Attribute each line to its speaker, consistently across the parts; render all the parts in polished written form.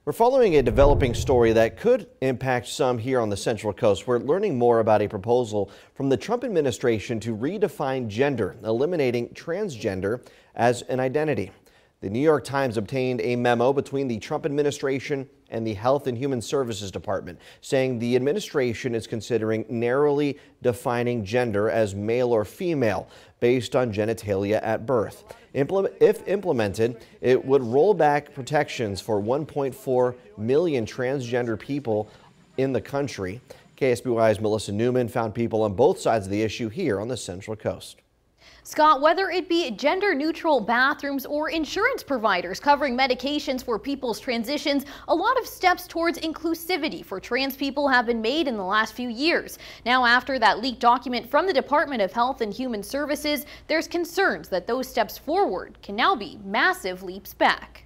Speaker 1: We're following a developing story that could impact some here on the Central Coast. We're learning more about a proposal from the Trump administration to redefine gender, eliminating transgender as an identity. The New York Times obtained a memo between the Trump administration and the Health and Human Services Department, saying the administration is considering narrowly defining gender as male or female based on genitalia at birth. If implemented, it would roll back protections for 1.4 million transgender people in the country. KSBY's Melissa Newman found people on both sides of the issue here on the Central Coast.
Speaker 2: Scott, whether it be gender-neutral bathrooms or insurance providers covering medications for people's transitions, a lot of steps towards inclusivity for trans people have been made in the last few years. Now, after that leaked document from the Department of Health and Human Services, there's concerns that those steps forward can now be massive leaps back.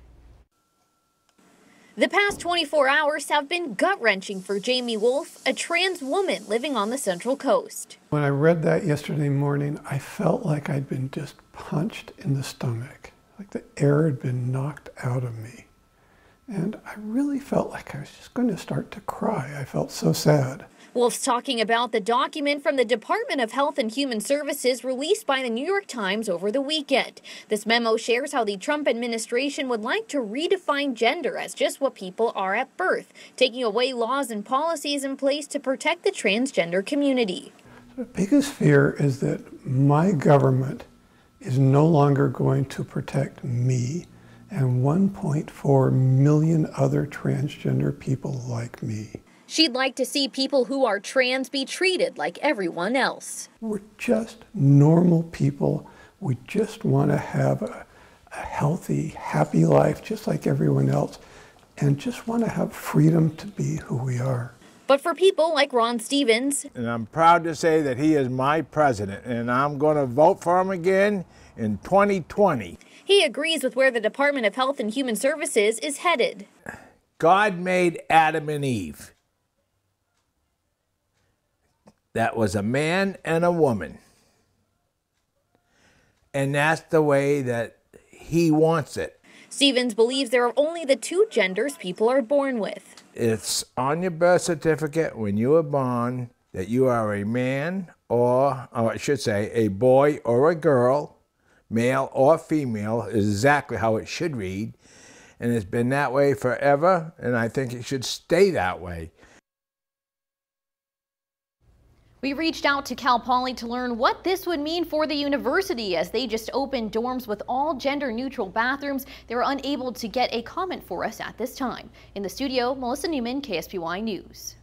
Speaker 2: The past 24 hours have been gut-wrenching for Jamie Wolf, a trans woman living on the Central Coast.
Speaker 3: When I read that yesterday morning, I felt like I'd been just punched in the stomach, like the air had been knocked out of me. And I really felt like I was just going to start to cry. I felt so sad.
Speaker 2: Wolf's talking about the document from the Department of Health and Human Services released by the New York Times over the weekend. This memo shares how the Trump administration would like to redefine gender as just what people are at birth, taking away laws and policies in place to protect the transgender community.
Speaker 3: The biggest fear is that my government is no longer going to protect me and 1.4 million other transgender people like me.
Speaker 2: She'd like to see people who are trans be treated like everyone else.
Speaker 3: We're just normal people. We just want to have a healthy, happy life just like everyone else, and just want to have freedom to be who we are.
Speaker 2: But for people like Ron Stevens,
Speaker 4: and I'm proud to say that he is my president, and I'm going to vote for him again in 2020.
Speaker 2: He agrees with where the Department of Health and Human Services is headed.
Speaker 4: God made Adam and Eve. That was a man and a woman. And that's the way that he wants it.
Speaker 2: Stevens believes there are only the two genders people are born with.
Speaker 4: It's on your birth certificate when you were born that you are a man or I should say a boy or a girl, male or female, is exactly how it should read. And it's been that way forever, and I think it should stay that way.
Speaker 2: We reached out to Cal Poly to learn what this would mean for the university as they just opened dorms with all gender-neutral bathrooms. They were unable to get a comment for us at this time. In the studio, Melissa Newman, KSBY News.